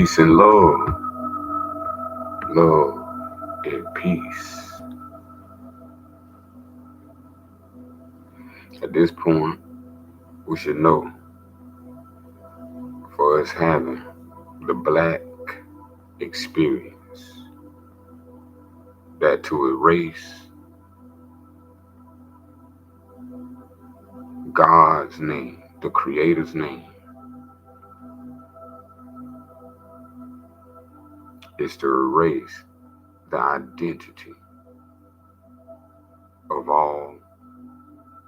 Peace and love. Love and peace. At this point, we should know for us having the black experience, that to erase God's name, the Creator's name, is to erase the identity of all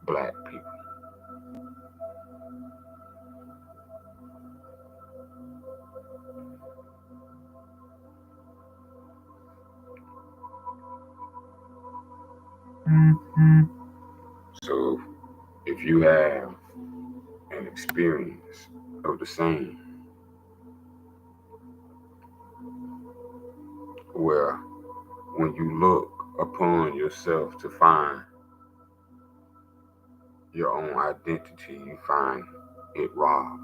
black people. So if you have an experience of the same, where when you look upon yourself to find your own identity, you find it robbed.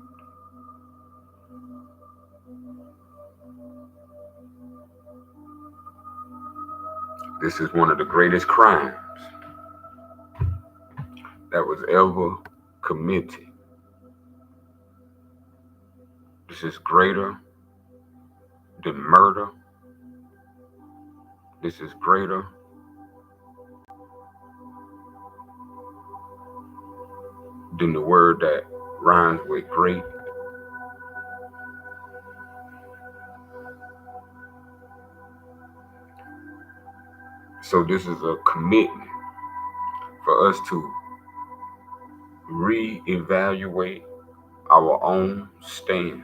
This is one of the greatest crimes that was ever committed. This is greater than murder. This is greater than the word that rhymes with great. So this is a commitment for us to reevaluate our own stance.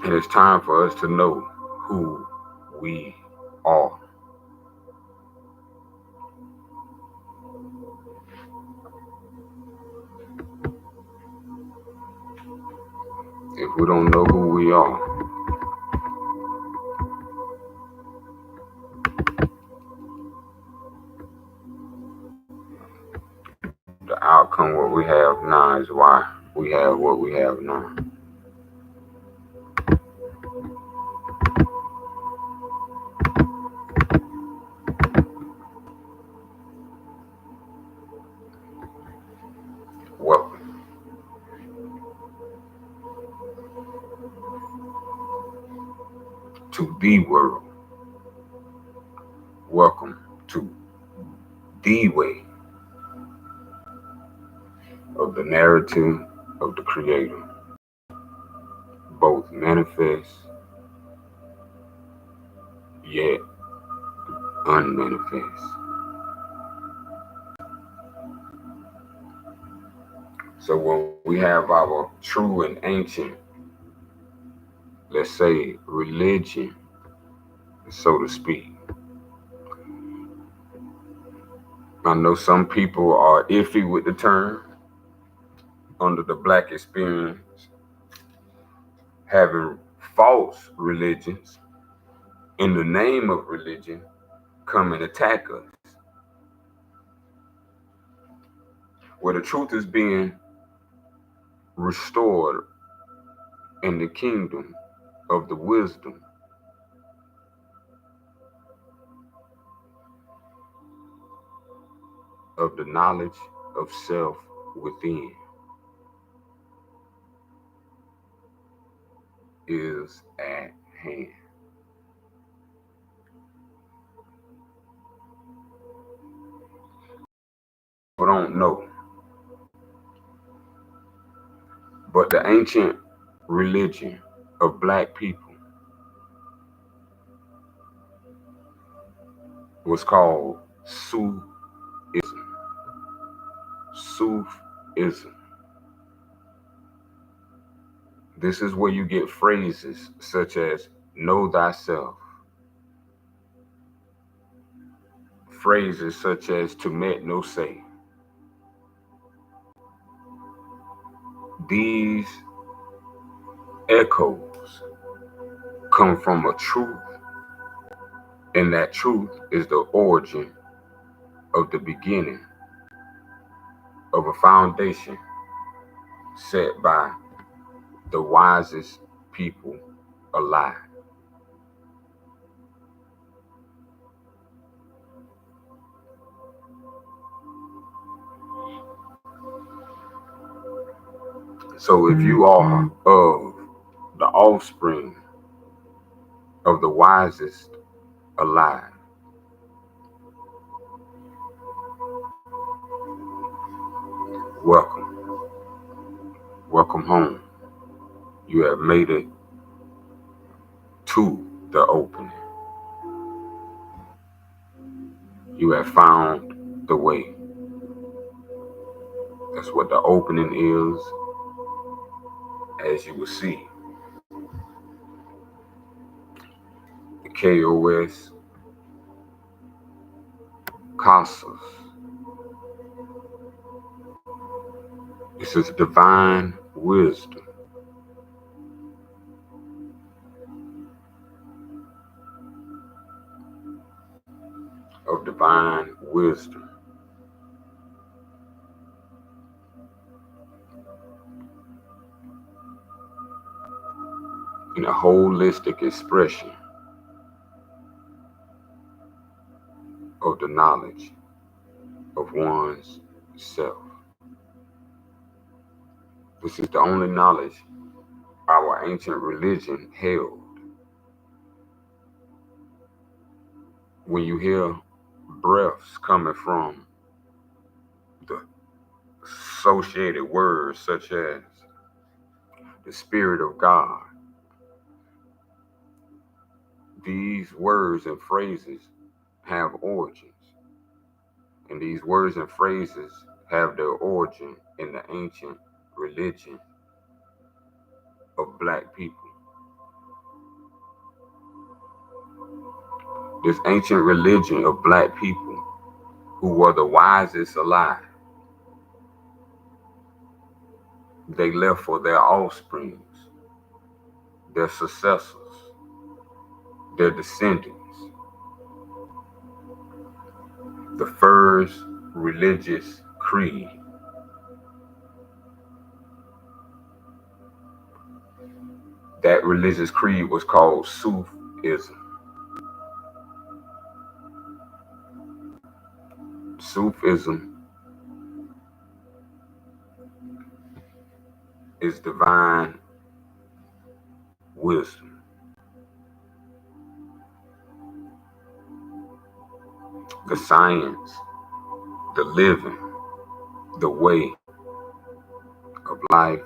And it's time for us to know who we are. If we don't know who we are, the outcome, what we have now, is why we have what we have now. Welcome to the world. Welcome to the way of the narrative of the Creator, both manifest yet unmanifest. So when we have our true and ancient, let's say, religion, so to speak, I know some people are iffy with the term under the black experience, having false religions in the name of religion come and attack us, where the truth is being restored in the kingdom of the wisdom of the knowledge of self within is at hand. We don't know, but the ancient religion of black people was called Sufism. Sufism. This is where you get phrases such as know thyself, phrases such as to met no say. These echoes come from a truth, and that truth is the origin of the beginning of a foundation set by the wisest people alive. So if you are of the offspring of the wisest alive, welcome. Welcome home. You have made it to the opening. You have found the way. That's what the opening is, as you will see. The KOS Casas. This is divine wisdom. Of divine wisdom. In a holistic expression of the knowledge of one's self. This is the only knowledge our ancient religion held. When you hear breaths coming from the associated words such as the Spirit of God, these words and phrases have origins. And these words and phrases have their origin in the ancient religion of black people. This ancient religion of black people who were the wisest alive, they left for their offsprings, their successors, their descendants, the first religious creed. That religious creed was called Sufism. Sufism is divine wisdom. The science, the living, the way of life,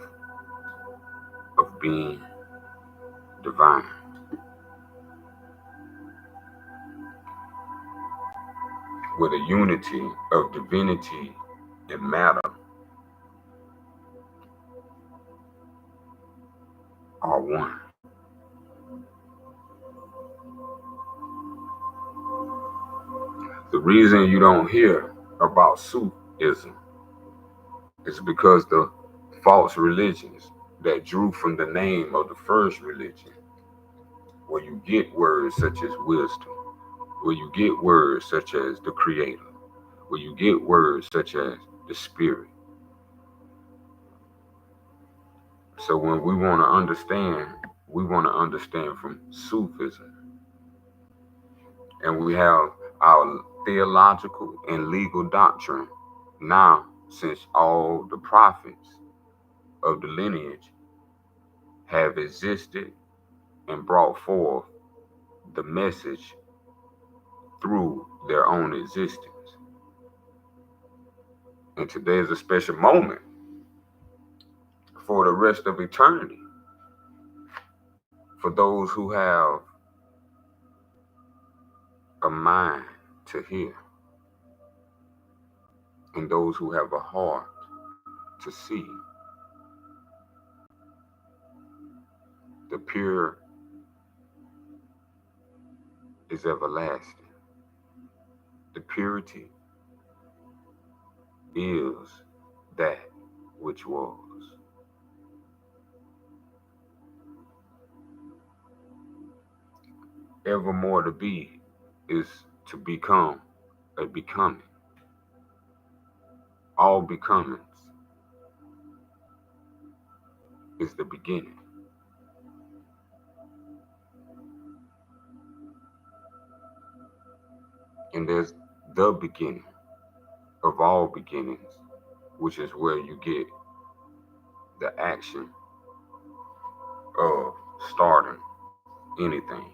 of being divine. Where the unity of divinity and matter are one. The reason you don't hear about Sufism is because the false religions that drew from the name of the first religion, where you get words such as wisdom, where you get words such as the Creator, where you get words such as the Spirit. So when we want to understand from Sufism. And we have our theological and legal doctrine now, since all the prophets of the lineage have existed and brought forth the message through their own existence. And today is a special moment for the rest of eternity, for those who have a mind to hear and those who have a heart to see. The pure is everlasting. The purity is that which was. Evermore to be is to become a becoming. All becomings is the beginning. And there's the beginning of all beginnings, which is where you get the action of starting anything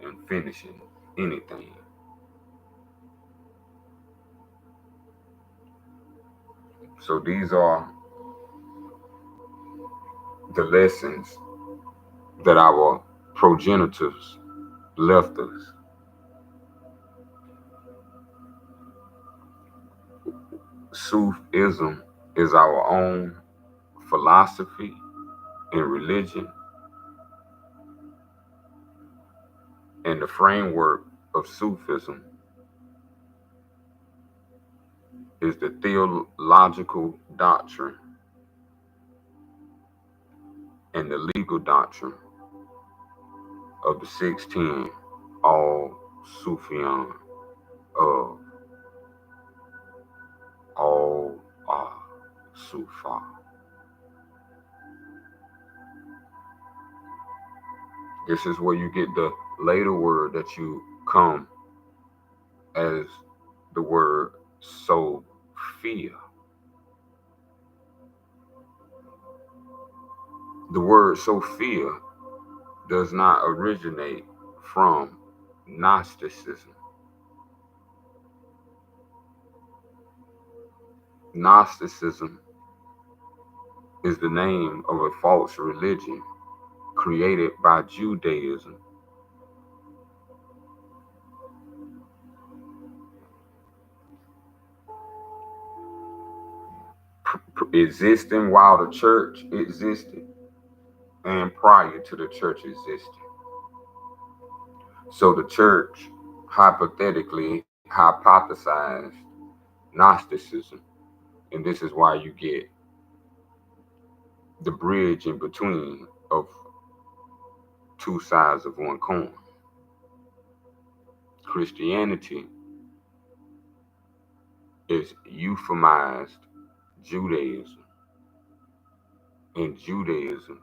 and finishing anything. So these are the lessons that our progenitors left us. Sufism is our own philosophy and religion, and the framework of Sufism is the theological doctrine and the legal doctrine of the 16 Al-Sufian of Al-Sufa. This is where you get the later word that you come as the word Sophia. The word Sophia does not originate from Gnosticism. Gnosticism is the name of a false religion created by Judaism. Existing while the church existed and prior to the church existing. So the church hypothetically hypothesized Gnosticism, and this is why you get the bridge in between of two sides of one coin. Christianity is euphemized Judaism, and Judaism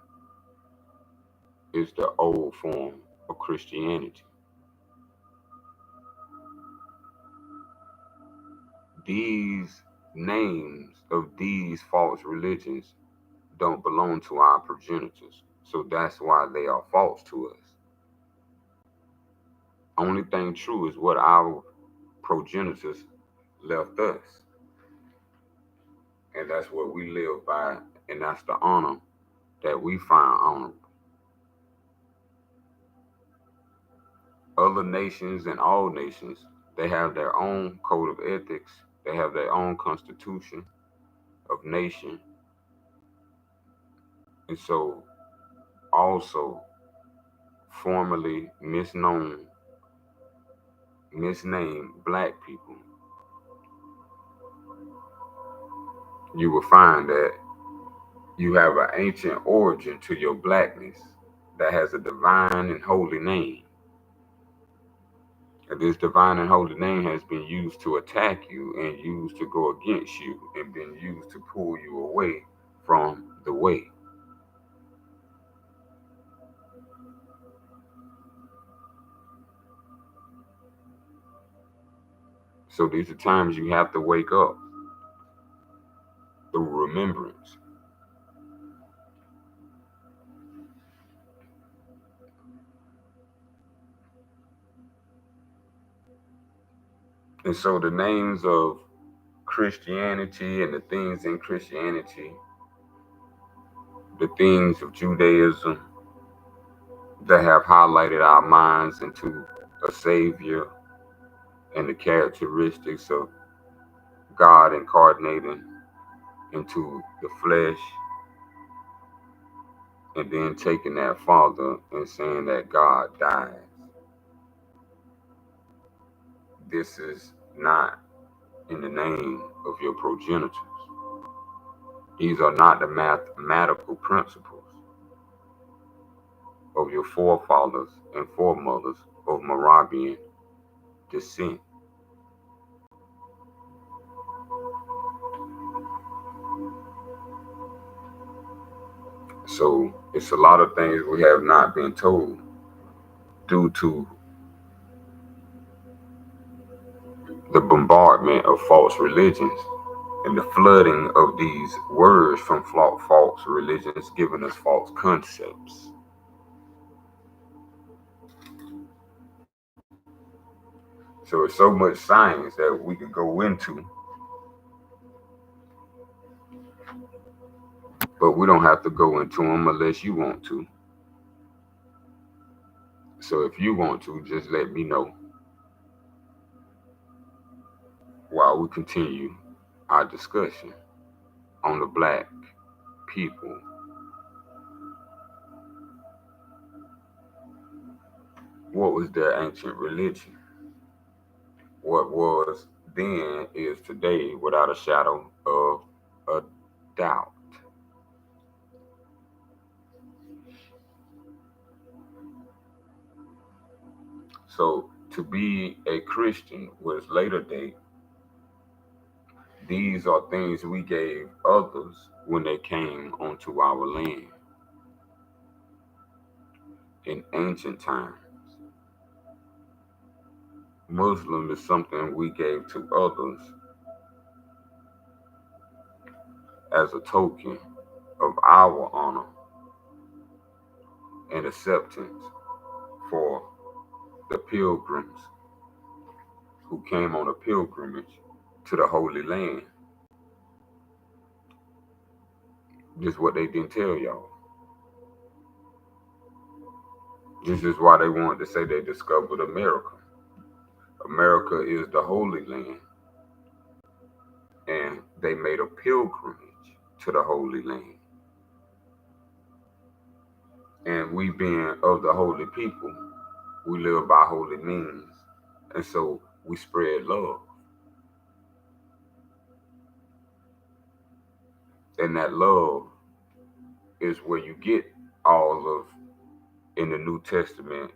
is the old form of Christianity. These names of these false religions don't belong to our progenitors, so that's why they are false to us. Only thing true is what our progenitors left us, and that's what we live by, and that's the honor that we find honorable. Other nations and all nations, they have their own code of ethics, they have their own constitution of nation, and so also formerly misnamed black people, you will find that you have an ancient origin to your blackness that has a divine and holy name. And this divine and holy name has been used to attack you and used to go against you and been used to pull you away from the way. So these are times you have to wake up through remembrance. And so the names of Christianity and the things in Christianity, the things of Judaism that have highlighted our minds into a savior and the characteristics of God incarnating into the flesh and then taking that Father and saying that God dies. This is not in the name of your progenitors. These are not the mathematical principles of your forefathers and foremothers of Moravian descent. So it's a lot of things we have not been told due to the bombardment of false religions and the flooding of these words from false religions giving us false concepts. So it's so much science that we could go into, but we don't have to go into them unless you want to. So if you want to, just let me know while we continue our discussion on the black people. What was their ancient religion? What was then is today without a shadow of a doubt. So to be a Christian was later date. These are things we gave others when they came onto our land in ancient times. Muslim is something we gave to others as a token of our honor and acceptance for the pilgrims who came on a pilgrimage to the Holy Land. Just what they didn't tell y'all. This is why they wanted to say they discovered America. America is the Holy Land, and they made a pilgrimage to the Holy Land. And we being of the holy people, we live by holy means. And so we spread love. And that love is where you get all of in the New Testament,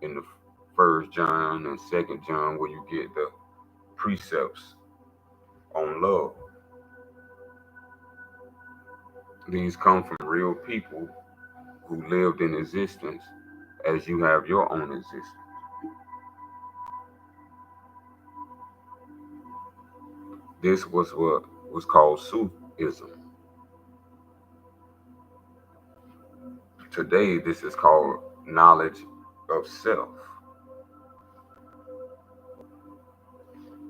in the First John and Second John, where you get the precepts on love. These come from real people who lived in existence as you have your own existence. This was what was called Sufism. Today, this is called knowledge of self.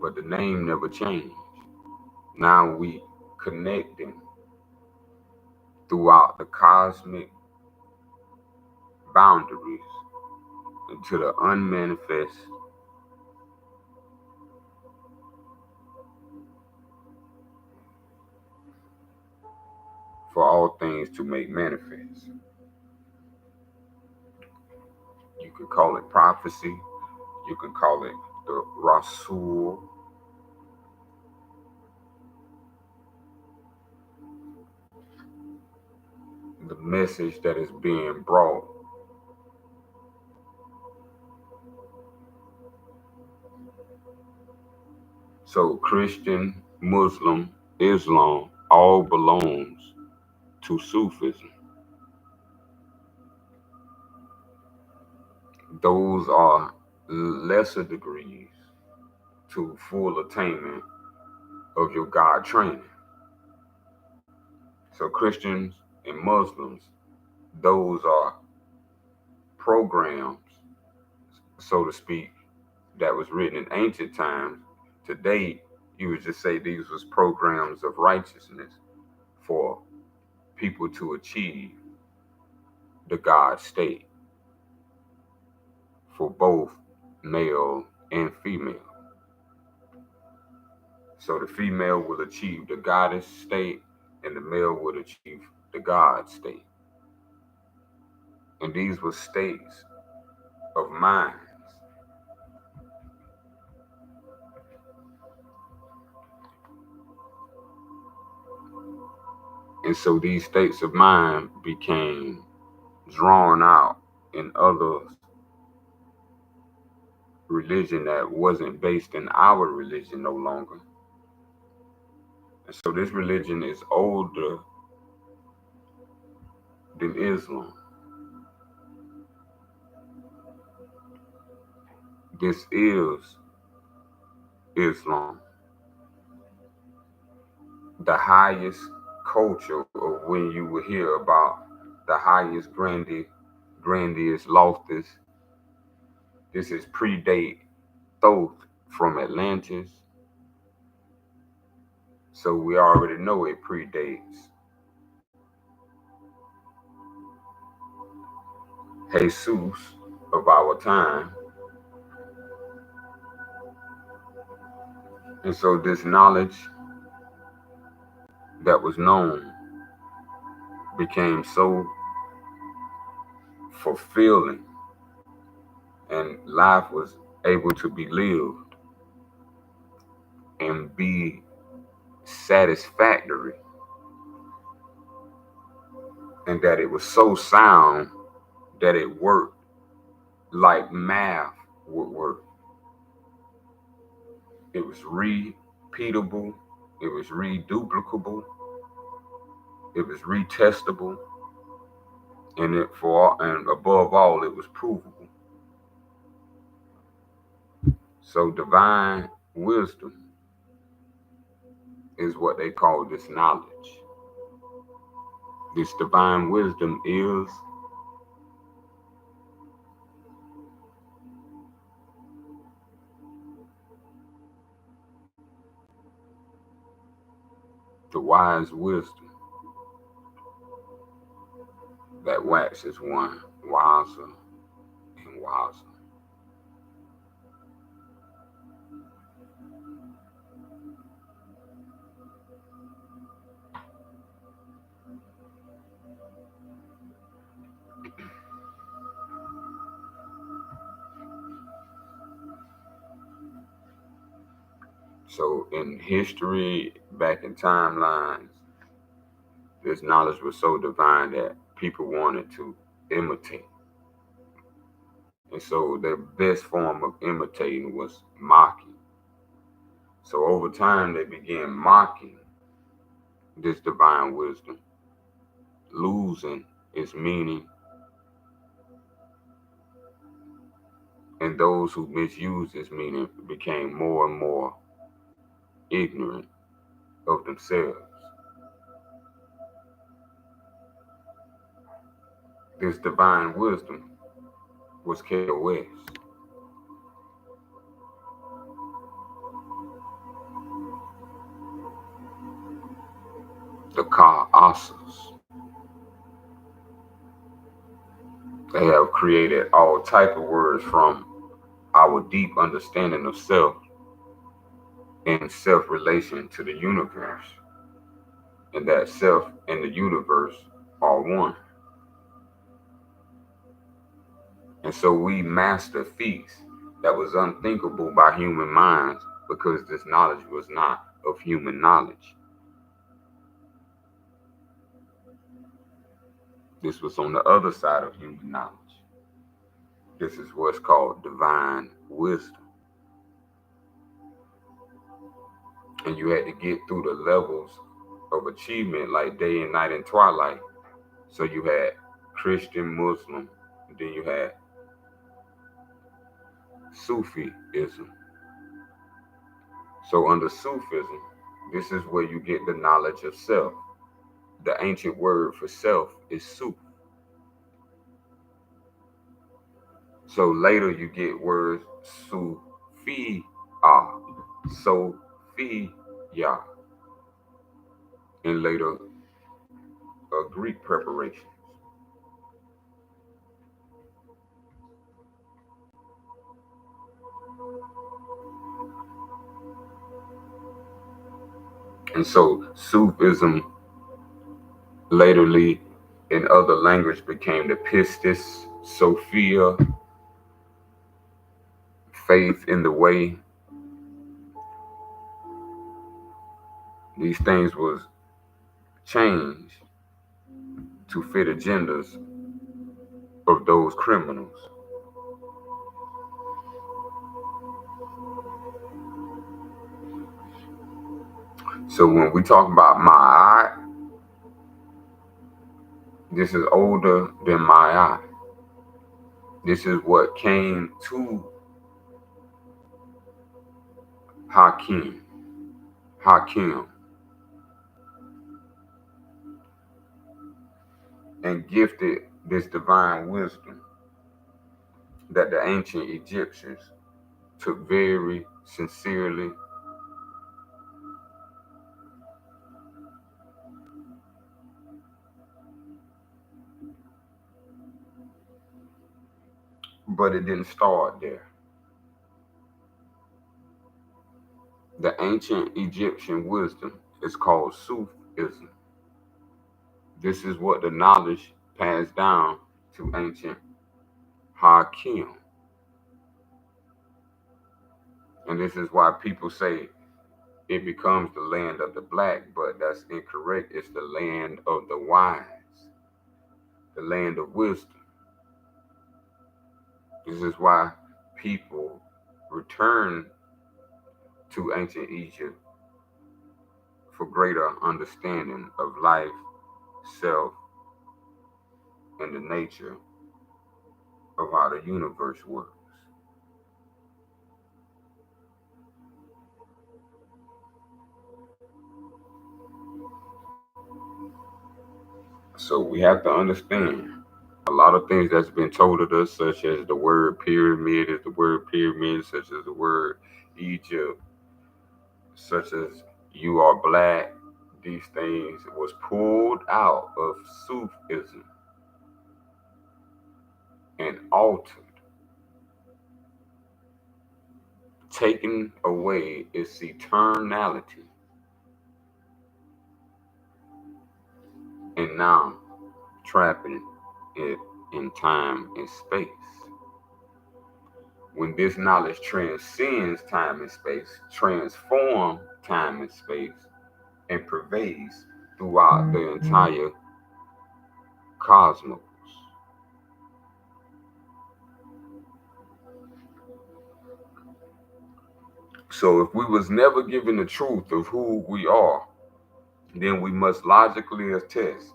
But the name never changed. Now we connecting throughout the cosmic boundaries into the unmanifest for all things to make manifest. You could call it prophecy. You can call it the Rasul. The message that is being brought. So Christian, Muslim, Islam all belongs to Sufism. Those are lesser degrees to full attainment of your God training. So Christians and Muslims, those are programs, so to speak, that was written in ancient times. Today, you would just say these was programs of righteousness for people to achieve the God state for both male and female. So the female will achieve the goddess state and the male would achieve the God state. And these were states of minds. And so these states of mind became drawn out in other religion that wasn't based in our religion no longer. And so this religion is older than Islam. This is Islam, the highest culture of when you will hear about the highest grandiest, loftiest. This is predate Thoth from Atlantis. So we already know it predates Jesus of our time. And so this knowledge that was known became so fulfilling, and life was able to be lived and be satisfactory, and that it was so sound that it worked like math would work. It was repeatable, it was reduplicable, it was retestable, and above all, it was provable. So divine wisdom is what they call this knowledge. This divine wisdom is the wise wisdom that waxes one wiser and wiser. So in history, back in timelines, this knowledge was so divine that people wanted to imitate. And so the best form of imitating was mocking. So over time, they began mocking this divine wisdom, losing its meaning, and those who misused its meaning became more and more ignorant of themselves. This divine wisdom was KOS. The Ka-Asas. They have created all type of words from our deep understanding of self and self-relation to the universe, and that self and the universe are one. And so we master feats that was unthinkable by human minds because this knowledge was not of human knowledge. This was on the other side of human knowledge. This is what's called divine wisdom. And you had to get through the levels of achievement like day and night and twilight. So you had Christian, Muslim, and then you had Sufism. So under Sufism, this is where you get the knowledge of self. The ancient word for self is Suf. So later you get words Sufiya, Sophia, and later Greek preparations. And so Sufism laterly in other language became the pistis, Sophia, faith in the way. These things was changed to fit agendas of those criminals. So when we talk about Ma'at, This is older than my eye. This is what came to Hakim, Hakim, and gifted this divine wisdom that the ancient Egyptians took very sincerely, but it didn't start there. The ancient Egyptian wisdom is called Sufism. This is what the knowledge passed down to ancient Hakim. And this is why people say it becomes the land of the black, but that's incorrect. It's the land of the wise, the land of wisdom. This is why people return to ancient Egypt for greater understanding of life, self, and the nature of how the universe works. So we have to understand a lot of things that's been told of us, such as the word pyramid is the word pyramid, such as the word Egypt, such as you are black. These things was pulled out of Sufism and altered, taking away its eternality, and now trapping it in time and space. When this knowledge transcends time and space, transforms time and space, and pervades throughout the entire cosmos. So if we was never given the truth of who we are, then we must logically attest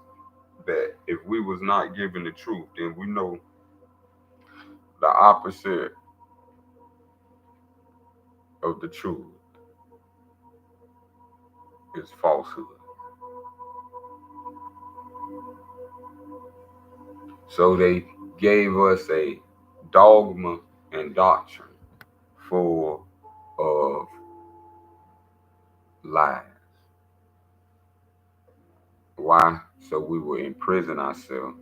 that if we was not given the truth, then we know the opposite of the truth is falsehood. So they gave us a dogma and doctrine full of lies. Why? So we will imprison ourselves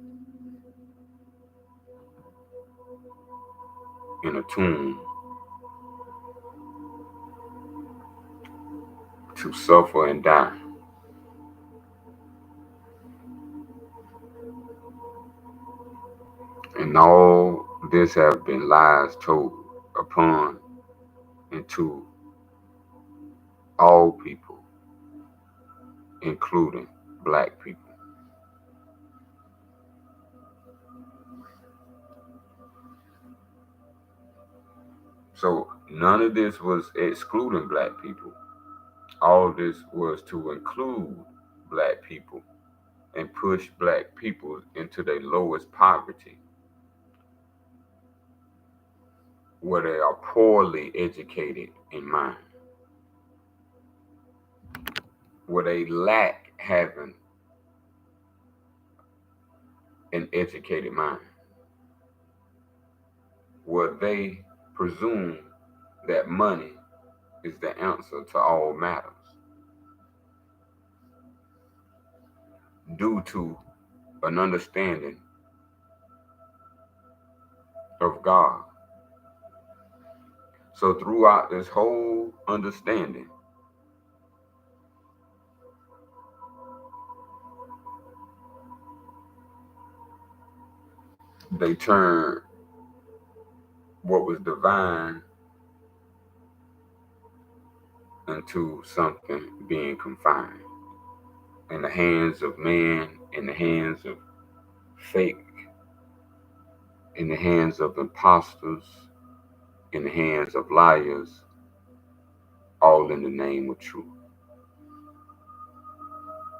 in a tomb to suffer and die. And all this have been lies told upon and to all people, including black people. So none of this was excluding black people. All this was to include black people and push black people into their lowest poverty, where they are poorly educated in mind, where they lack having an educated mind, where they presume that money is the answer to all matters due to an understanding of God. So throughout this whole understanding, they turn what was divine into something being confined in the hands of man, in the hands of fake, in the hands of imposters, in the hands of liars, all in the name of truth.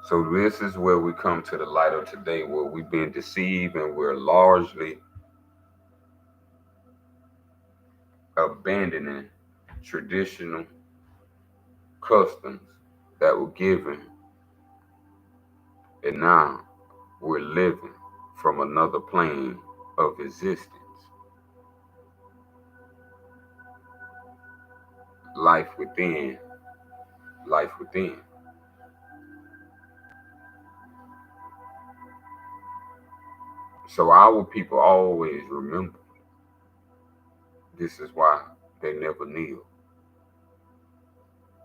So this is where we come to the light of today, where we've been deceived and we're largely abandoning traditional customs that were given, and now we're living from another plane of existence. Life within, life within. So our people always remember. This is why they never kneel.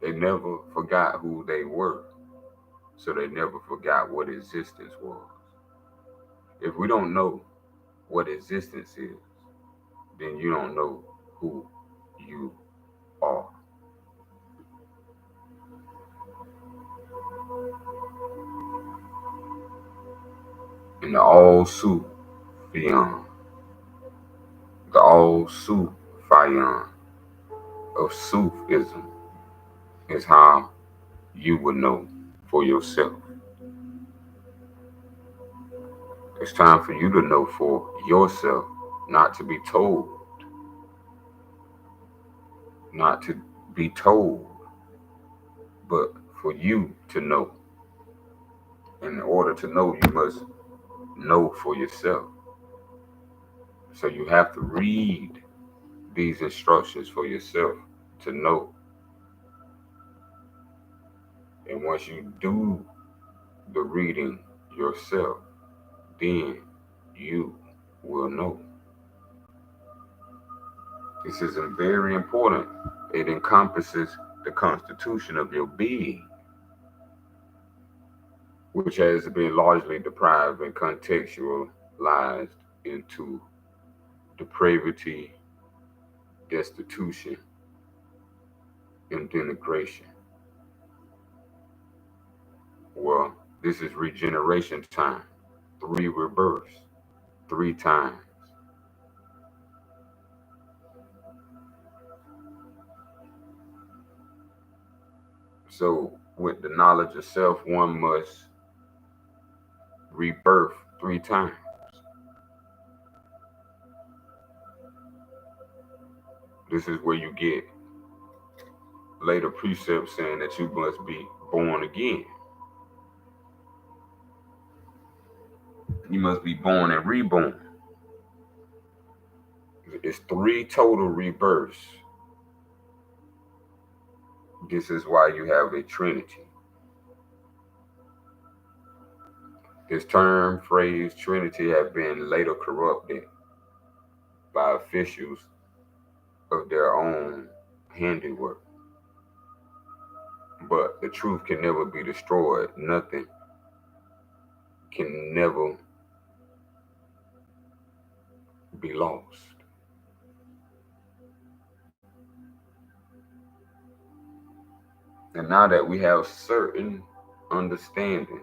They never forgot who they were. So they never forgot what existence was. If we don't know what existence is, then you don't know who you are. And the Al-Sufian, the Al-Sufian of Sufism is how you will know for yourself. It's time for you to know for yourself, not to be told, not to be told, but for you to know. And in order to know, you must know for yourself. So you have to read these instructions for yourself to know. And once you do the reading yourself, then you will know. This is very important. It encompasses the constitution of your being, which has been largely deprived and contextualized into depravity, destitution, and denigration. Well, this is regeneration time, 3 rebirths, 3 times. So, with the knowledge of self, one must rebirth 3 times. This is where you get later precepts saying that you must be born again. You must be born and reborn. It's 3 total rebirths. This is why you have a trinity. This term, phrase, trinity have been later corrupted by officials of their own handiwork. But the truth can never be destroyed. Nothing can never be lost. And now that we have certain understandings,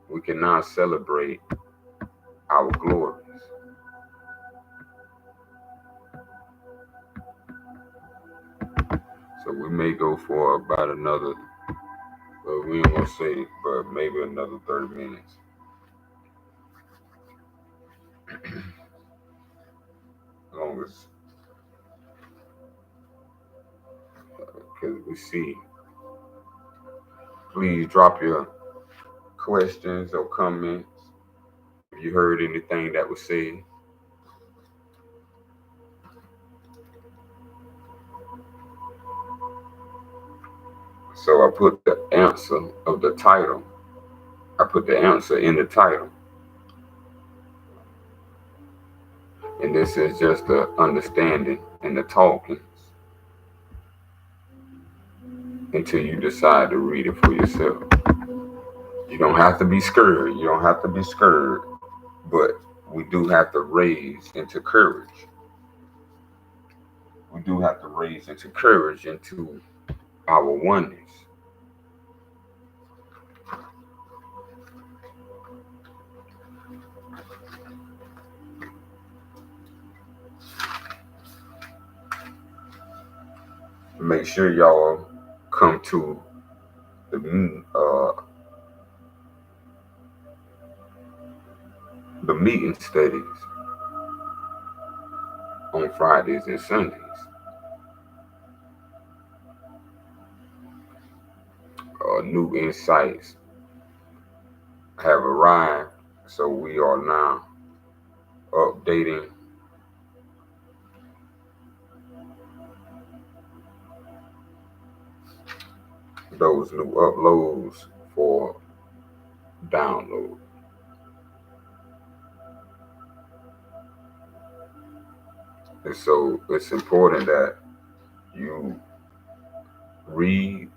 we can now celebrate our glories. So we may go for about another, we ain't gonna say, but maybe another 30 minutes. As long as, because we see. Please drop your questions or comments if you heard anything that was said. So I put the answer of the title. I put the answer in the title. And this is just the understanding and the talkings until you decide to read it for yourself. You don't have to be scared. You don't have to be scared. But we do have to raise into courage. We do have to raise into courage into our oneness. Make sure y'all come to the the meeting studies on Fridays and Sundays. New insights have arrived, so we are now updating those new uploads for download. And so it's important that you read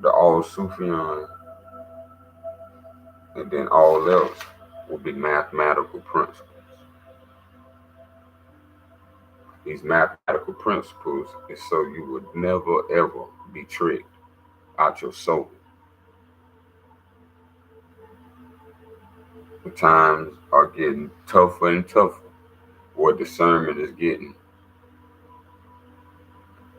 the Al-Sufian, and then all else will be mathematical principles. These mathematical principles is so you would never ever be tricked out your soul. The times are getting tougher and tougher, where discernment is getting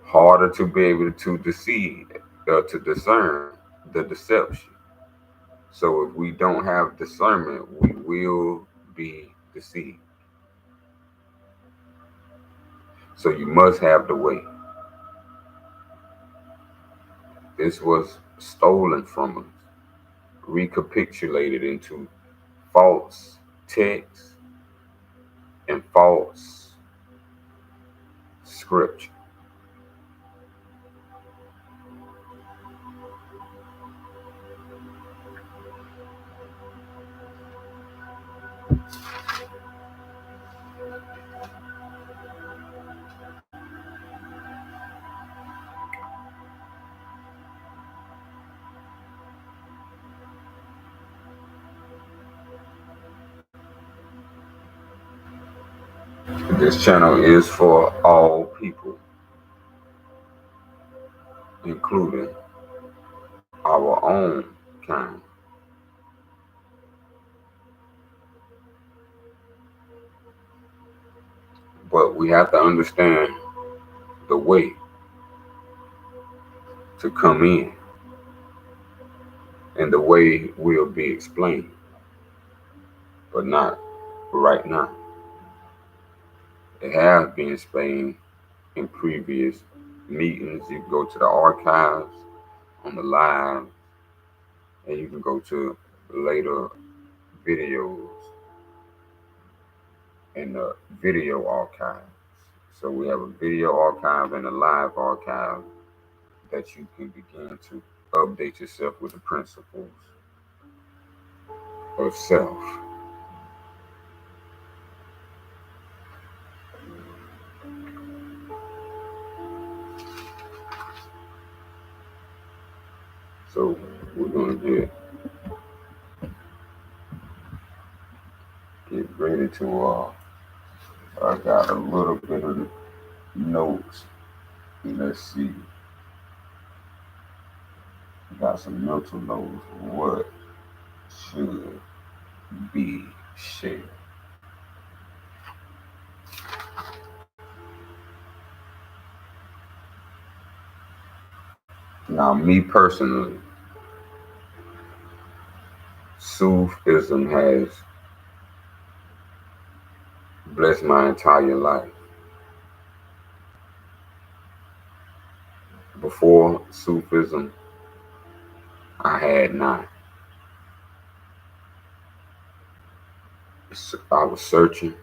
harder to be able to deceive, to discern the deception. So if we don't have discernment, we will be deceived. So you must have the way. This was stolen from us, recapitulated into false texts and false scripture. This channel is for all people, including our own kind. But we have to understand the way to come in, and the way will be explained, but not right now. It has been explained in previous meetings. You can go to the archives on the live, and you can go to later videos in the video archive. So we have a video archive and a live archive that you can begin to update yourself with the principles of self. So we're gonna get ready to I got a little bit of notes. Let's see. I got some mental notes. What should be shared? Now, me personally, Sufism has blessed my entire life. Before Sufism, I had not. I was searching.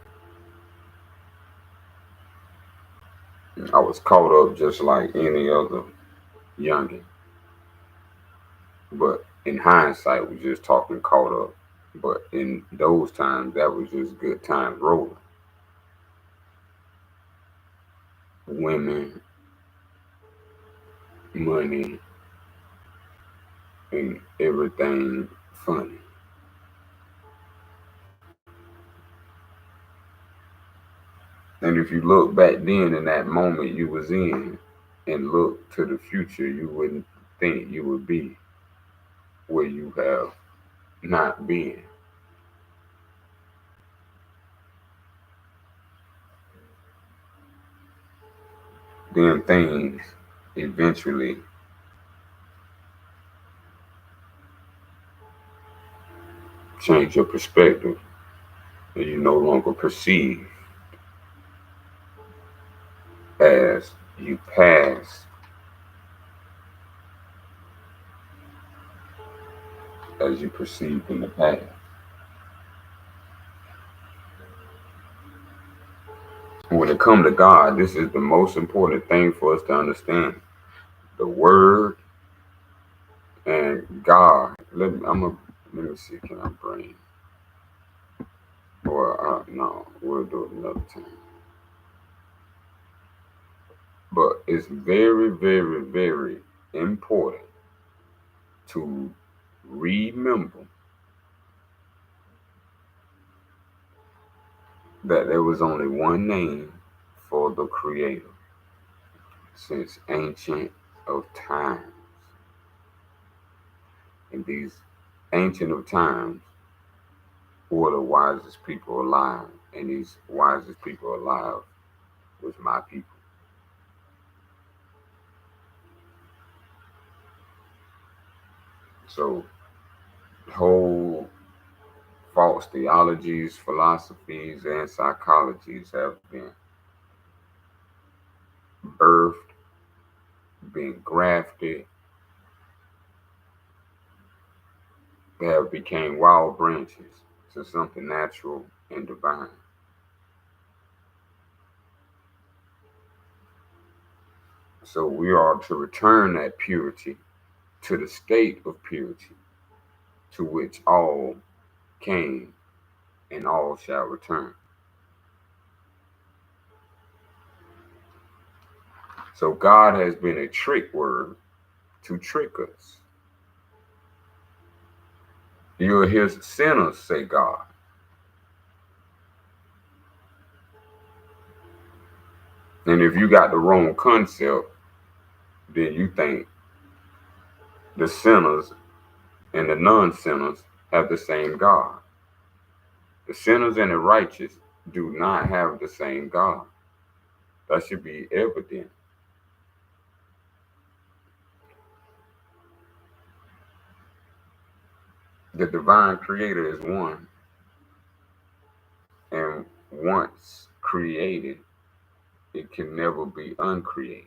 I was caught up just like any other youngin. But in hindsight, we're just talking caught up. But in those times, that was just good times rolling. Women, money, and everything funny. And if you look back then in that moment you was in and look to the future, you wouldn't think you would be where you have not been. Then things eventually change your perspective, and you no longer perceive as you pass, as you perceived in the past. When it comes to God, this is the most important thing for us to understand. The Word and God. Let me see. Can I bring? Or no, we'll do it another time. But it's very, very, very important to remember that there was only one name for the Creator since ancient of times. And these ancient of times were the wisest people alive. And these wisest people alive was my people. So whole false theologies, philosophies, and psychologies have been birthed, been grafted, they have became wild branches to something natural and divine. So we are to return that purity to the state of purity to which all came and all shall return. So God has been a trick word to trick us. You'll hear sinners say God. And if you got the wrong concept, then you think the sinners and the non-sinners have the same God. The sinners and the righteous do not have the same God. That should be evident. The divine creator is one, and once created, it can never be uncreated.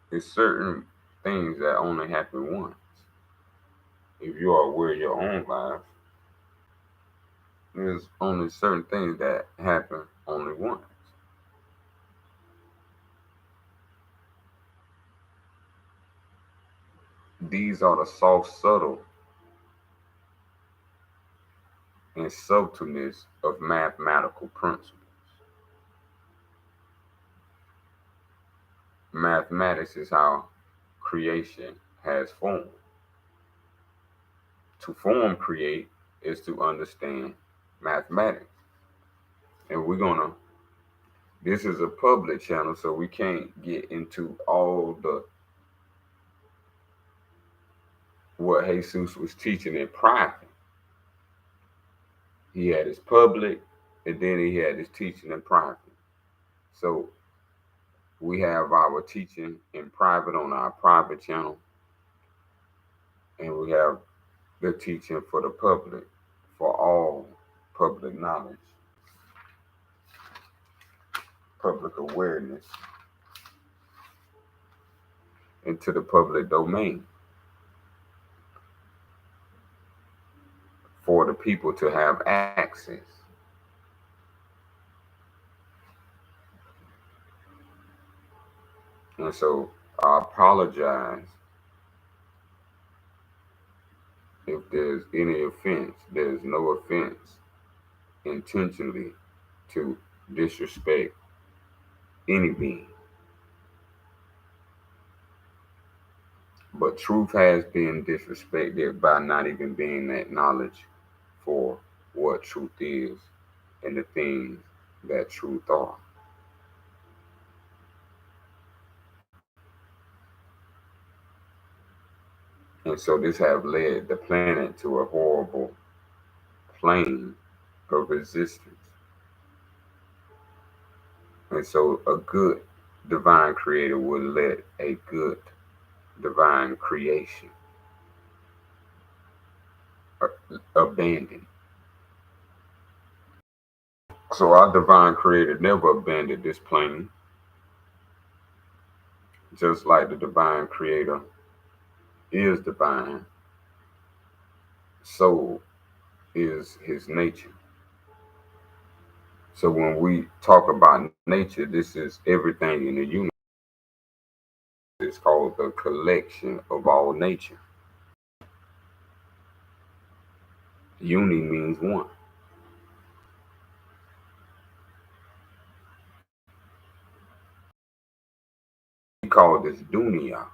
There's certain things that only happen once. If you are aware of your own life, there's only certain things that happen only once. These are the soft, subtle, and subtleness of mathematical principles. Mathematics is how creation has formed. To form create is to understand mathematics. And this is a public channel, so we can't get into all the what Jesus was teaching in private. He had his public, and then he had his teaching in private. So we have our teaching in private on our private channel, and we have the teaching for the public, for all public knowledge, public awareness, into the public domain for the people to have access. And so I apologize if there's any offense. There's no offense intentionally to disrespect any being. But truth has been disrespected by not even being acknowledged for what truth is and the things that truth are. And so this have led the planet to a horrible plane of resistance. And so a good divine creator would let a good divine creation abandoned. So our divine creator never abandoned this plane, just like the divine creator is divine, so is his nature. So when we talk about nature, this is everything in the universe. It's called the collection of all nature. Uni means one. We call this dunya,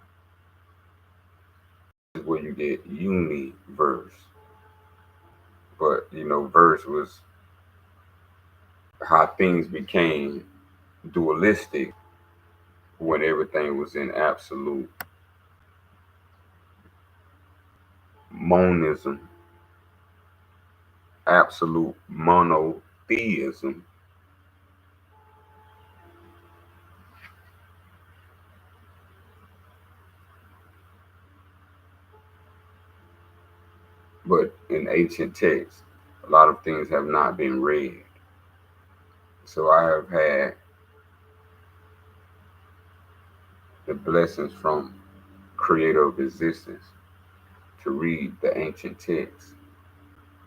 is where you get universe. But verse was how things became dualistic when everything was in absolute monism, absolute monotheism. But in ancient texts, a lot of things have not been read. So I have had the blessings from creator of existence to read the ancient texts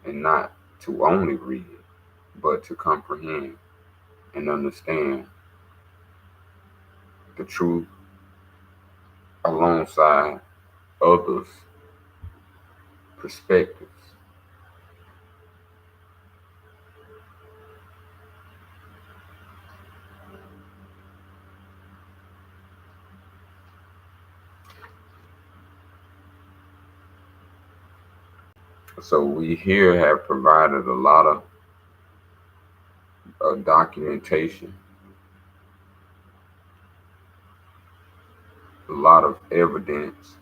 and not to only read, but to comprehend and understand the truth alongside others' perspectives. So we here have provided a lot of documentation, a lot of evidence,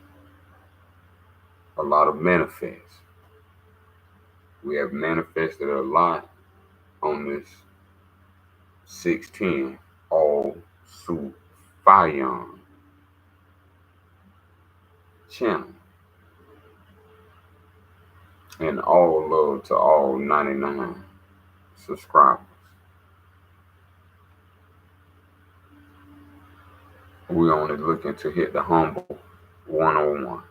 a lot of manifests. We have manifested a lot on this 610 Al-Sufian channel. And all love to all 99 subscribers. We're only looking to hit the humble 101.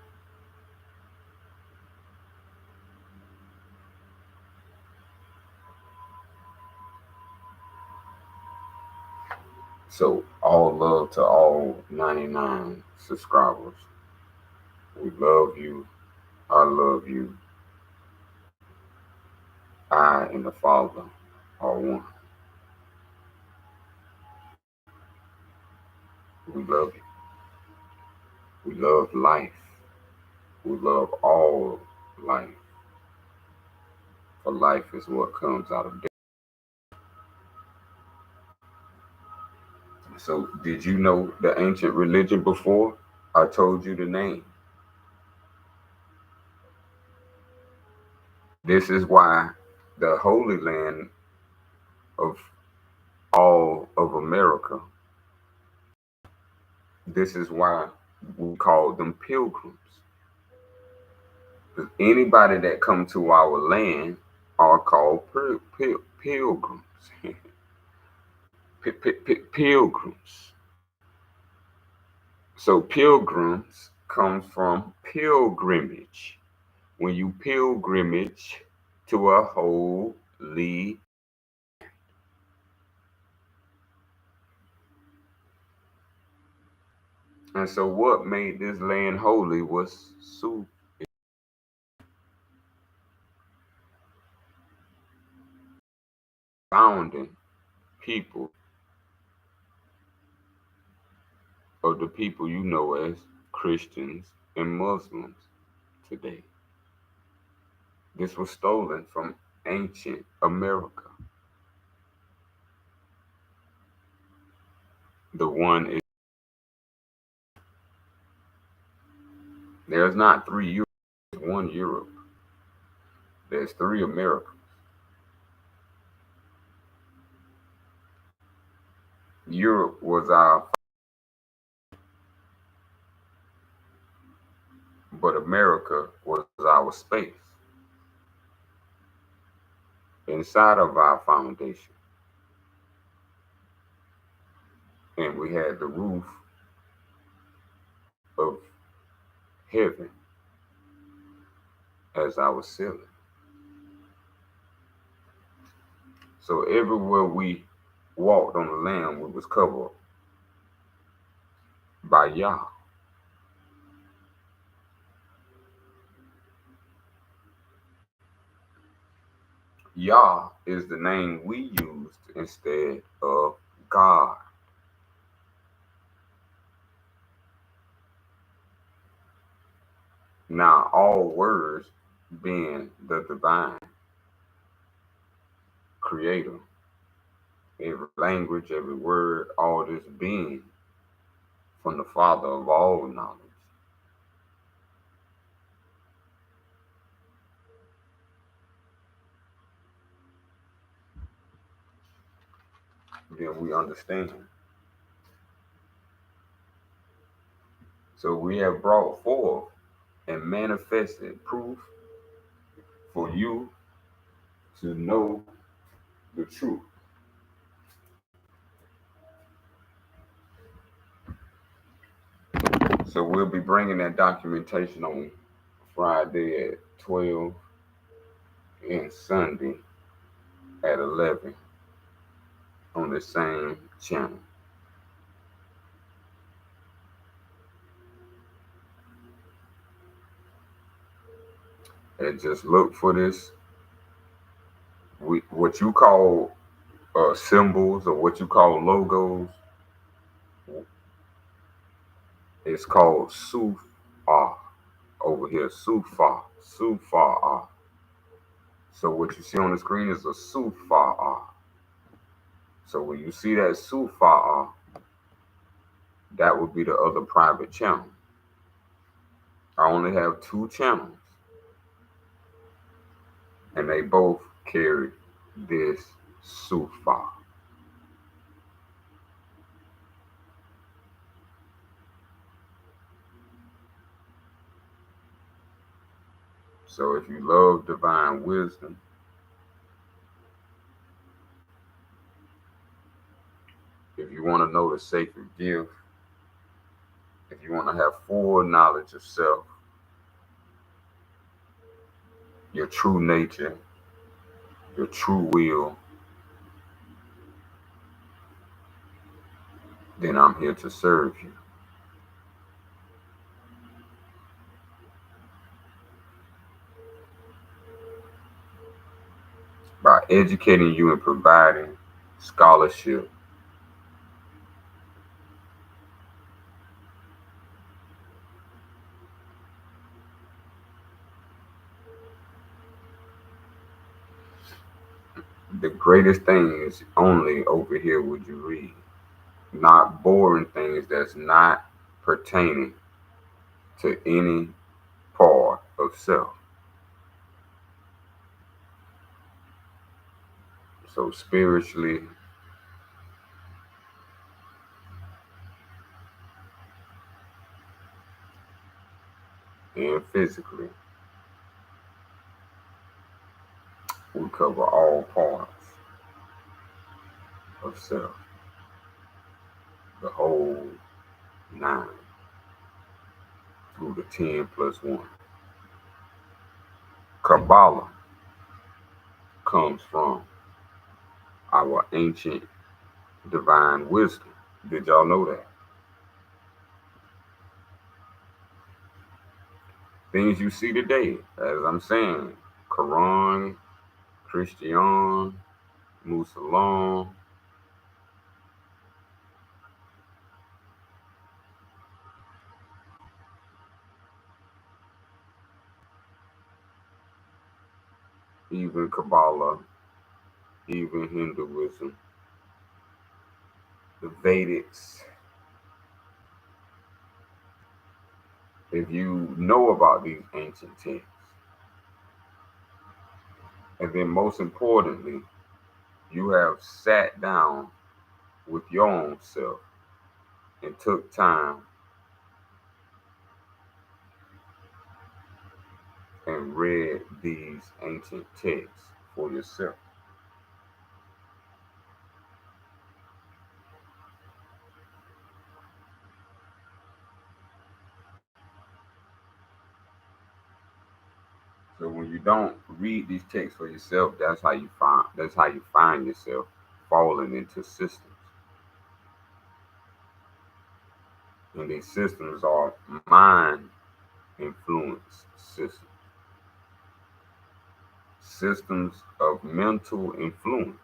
So all love to all 99 subscribers. We love you. I love you. I and the Father are one. We love you. We love life. We love all life. For life is what comes out of death. So, did you know the ancient religion before I told you the name? This is why the Holy Land of all of America, this is why we call them pilgrims. Because anybody that come to our land are called pilgrims. Pilgrims. So pilgrims comes from pilgrimage. When you pilgrimage to a holy. And so what made this land holy was founding people of the people you know as Christians and Muslims today. This was stolen from ancient America. The one is there's not three Europe, there's one Europe. There's three Americas. Europe was our, but America was our space. inside of our foundation. And we had the roof of heaven as our ceiling. So everywhere we walked on the land, we was covered by Yah. Yah is the name we used instead of God. Now, all words being the divine creator, every language, every word, all this being from the Father of all knowledge. Then we understand. So we have brought forth and manifested proof for you to know the truth. So we'll be bringing that documentation on Friday at 12 and Sunday at 11 on the same channel. And just look for this, what you call symbols or what you call logos. It's called Sufar over here. Sufar. So what you see on the screen is a Sufar. So when you see that Sufar, that would be the other private channel. I only have two channels, and they both carry this Sufar. So if you love divine wisdom, if you want to know the sacred gift, if you want to have full knowledge of self, your true nature, your true will, then I'm here to serve you. By educating you and providing scholarship, the greatest things only over here would you read. Not boring things that's not pertaining to any part of self. So spiritually and physically, we cover all parts of self, the whole nine through the 10 plus 1. Kabbalah comes from our ancient divine wisdom. Did y'all know that? Things you see today, as I'm saying, Quran, Christian, Muslim, even Kabbalah, even Hinduism, the Vedics. If you know about these ancient texts, and then most importantly, you have sat down with your own self and took time and read these ancient texts for yourself. So when you don't read these texts for yourself, that's how you find yourself falling into systems. And these systems are mind influence systems. Systems of mental influence.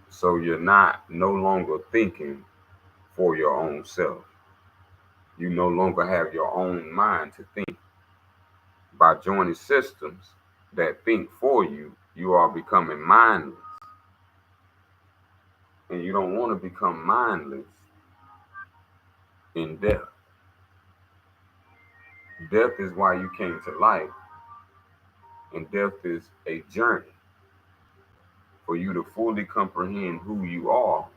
So you're not no longer thinking for your own self. You no longer have your own mind to think. By joining systems that think for you, you are becoming mindless. And you don't want to become mindless in death. Death is why you came to life, and death is a journey for you to fully comprehend who you are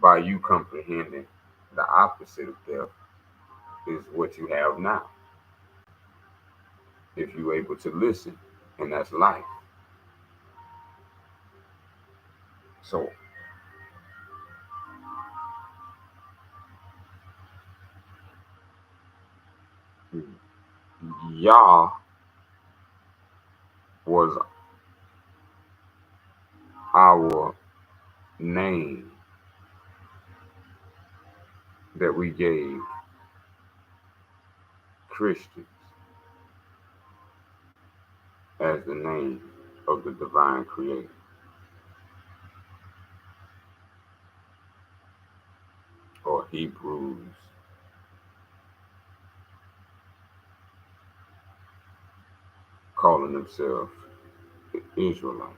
by you comprehending the opposite of death is what you have now. If you're able to listen, and that's life. So Yah was our name that we gave Christians as the name of the divine creator. Or Hebrews calling themselves the Israelites.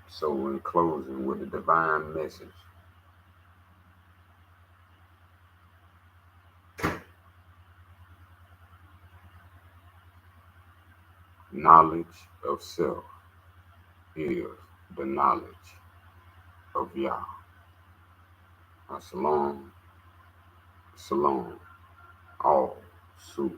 So in closing with the divine message, knowledge of self is the knowledge of Yah. As-salam, salam, Al-Sufian.